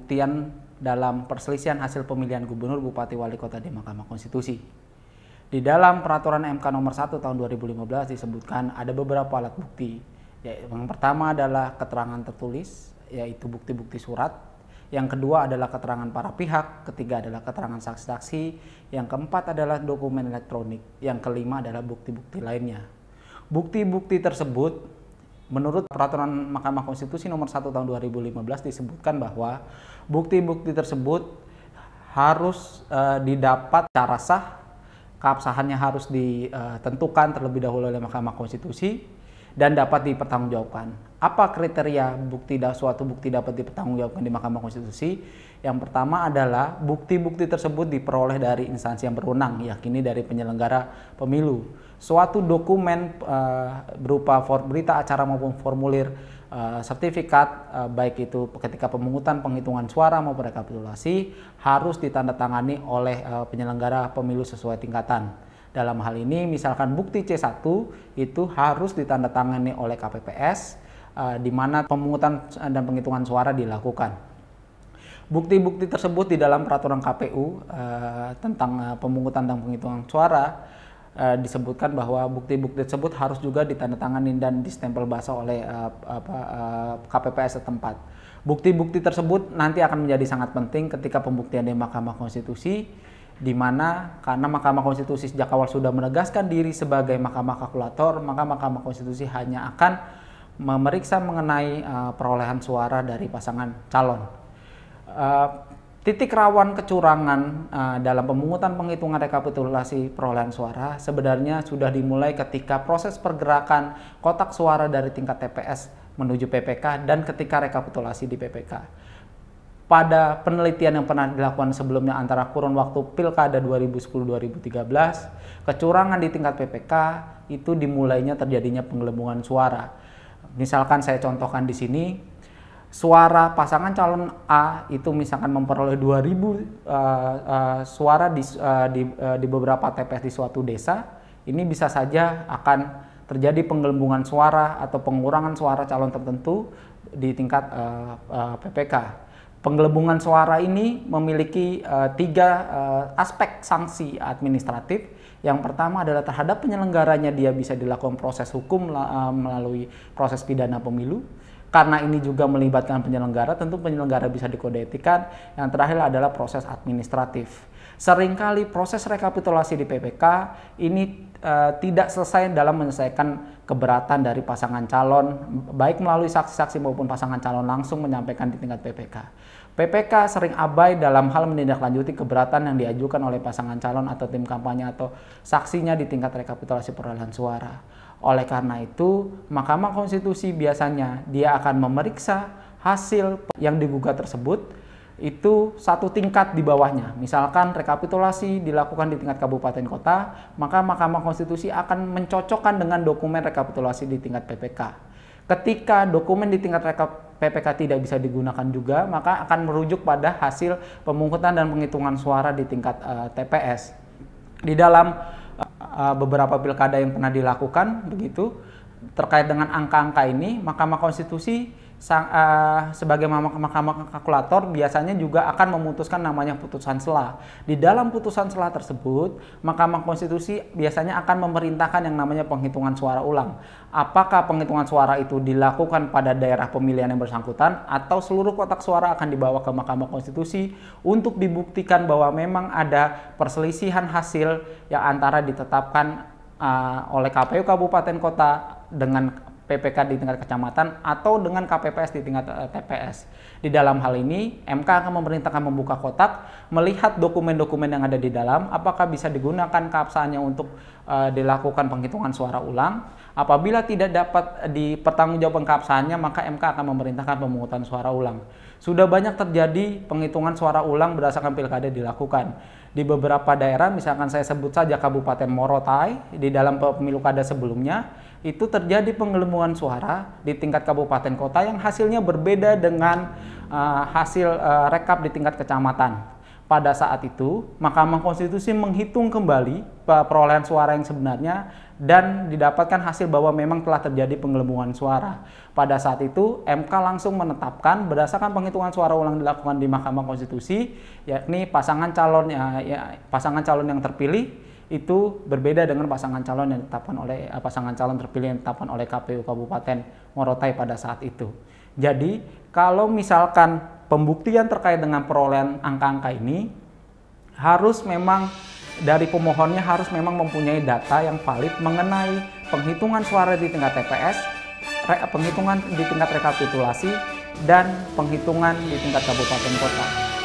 pembuktian dalam perselisihan hasil pemilihan gubernur, bupati, wali kota di Mahkamah Konstitusi. Di dalam peraturan MK nomor 1 tahun 2015 disebutkan ada beberapa alat bukti. Yang pertama adalah keterangan tertulis, yaitu bukti-bukti surat. Yang kedua adalah keterangan para pihak, ketiga adalah keterangan saksi-saksi, yang keempat adalah dokumen elektronik, yang kelima adalah bukti-bukti lainnya. Bukti-bukti tersebut menurut peraturan Mahkamah Konstitusi nomor 1 tahun 2015 disebutkan bahwa bukti-bukti tersebut harus didapat secara sah, keabsahannya harus ditentukan terlebih dahulu oleh Mahkamah Konstitusi dan dapat dipertanggungjawabkan. Apa kriteria suatu bukti dapat dipertanggungjawabkan di Mahkamah Konstitusi? Yang pertama adalah bukti-bukti tersebut diperoleh dari instansi yang berwenang, yakni dari penyelenggara pemilu. Suatu dokumen berupa berita acara maupun formulir sertifikat, baik itu ketika pemungutan penghitungan suara maupun rekapitulasi, harus ditandatangani oleh penyelenggara pemilu sesuai tingkatan. Dalam hal ini misalkan bukti C1 itu harus ditandatangani oleh KPPS di mana pemungutan dan penghitungan suara dilakukan. Bukti-bukti tersebut di dalam peraturan KPU tentang pemungutan dan penghitungan suara disebutkan bahwa bukti-bukti tersebut harus juga ditandatangani dan distempel basah oleh KPPS setempat. Bukti-bukti tersebut nanti akan menjadi sangat penting ketika pembuktian di Mahkamah Konstitusi, di mana karena Mahkamah Konstitusi sejak awal sudah menegaskan diri sebagai mahkamah kalkulator, maka Mahkamah Konstitusi hanya akan memeriksa mengenai perolehan suara dari pasangan calon. Titik rawan kecurangan dalam pemungutan penghitungan rekapitulasi perolehan suara sebenarnya sudah dimulai ketika proses pergerakan kotak suara dari tingkat TPS menuju PPK dan ketika rekapitulasi di PPK. Pada penelitian yang pernah dilakukan sebelumnya antara kurun waktu Pilkada 2010-2013, kecurangan di tingkat PPK itu dimulainya terjadinya penggelembungan suara. Misalkan saya contohkan di sini, suara pasangan calon A itu misalkan memperoleh 2.000 suara di beberapa TPS di suatu desa, ini bisa saja akan terjadi penggelembungan suara atau pengurangan suara calon tertentu di tingkat PPK. Penggelembungan suara ini memiliki tiga aspek sanksi administratif. Yang pertama adalah terhadap penyelenggaranya dia bisa dilakukan proses hukum melalui proses pidana pemilu. Karena ini juga melibatkan penyelenggara, tentu penyelenggara bisa dikode etikan. Yang terakhir adalah proses administratif. Seringkali proses rekapitulasi di PPK ini tidak selesai dalam menyelesaikan keberatan dari pasangan calon, baik melalui saksi-saksi maupun pasangan calon langsung menyampaikan di tingkat PPK. PPK sering abai dalam hal menindaklanjuti keberatan yang diajukan oleh pasangan calon atau tim kampanye atau saksinya di tingkat rekapitulasi perolehan suara. Oleh karena itu, Mahkamah Konstitusi biasanya dia akan memeriksa hasil yang digugat tersebut itu satu tingkat di bawahnya. Misalkan rekapitulasi dilakukan di tingkat kabupaten kota, maka Mahkamah Konstitusi akan mencocokkan dengan dokumen rekapitulasi di tingkat PPK. Ketika dokumen di tingkat PPK tidak bisa digunakan juga, maka akan merujuk pada hasil pemungutan dan penghitungan suara di tingkat TPS. Di dalam beberapa pilkada yang pernah dilakukan begitu terkait dengan angka-angka ini, Mahkamah Konstitusi sebagai mahkamah kalkulator biasanya juga akan memutuskan namanya putusan sela. Di dalam putusan sela tersebut, Mahkamah Konstitusi biasanya akan memerintahkan yang namanya penghitungan suara ulang. Apakah penghitungan suara itu dilakukan pada daerah pemilihan yang bersangkutan atau seluruh kotak suara akan dibawa ke Mahkamah Konstitusi untuk dibuktikan bahwa memang ada perselisihan hasil yang antara ditetapkan oleh KPU Kabupaten Kota dengan PPK di tingkat kecamatan atau dengan KPPS di tingkat TPS. Di dalam hal ini, MK akan memerintahkan membuka kotak, melihat dokumen-dokumen yang ada di dalam, apakah bisa digunakan keabsahannya untuk dilakukan penghitungan suara ulang. Apabila tidak dapat dipertanggungjawabkan keabsahannya, maka MK akan memerintahkan pemungutan suara ulang. Sudah banyak terjadi penghitungan suara ulang berdasarkan pilkada dilakukan. Di beberapa daerah, misalkan saya sebut saja Kabupaten Morotai, di dalam pemilu kada sebelumnya, itu terjadi penggelembungan suara di tingkat kabupaten kota yang hasilnya berbeda dengan hasil rekap di tingkat kecamatan. Pada saat itu, Mahkamah Konstitusi menghitung kembali perolehan suara yang sebenarnya dan didapatkan hasil bahwa memang telah terjadi penggelembungan suara. Pada saat itu MK langsung menetapkan berdasarkan penghitungan suara ulang dilakukan di Mahkamah Konstitusi, yakni pasangan calon yang terpilih itu berbeda dengan pasangan calon yang ditetapkan oleh pasangan calon terpilih yang ditetapkan oleh KPU Kabupaten Morotai pada saat itu. Jadi kalau misalkan pembuktian terkait dengan perolehan angka-angka ini harus memang dari pemohonnya harus memang mempunyai data yang valid mengenai penghitungan suara di tingkat TPS, penghitungan di tingkat rekapitulasi, dan penghitungan di tingkat kabupaten kota.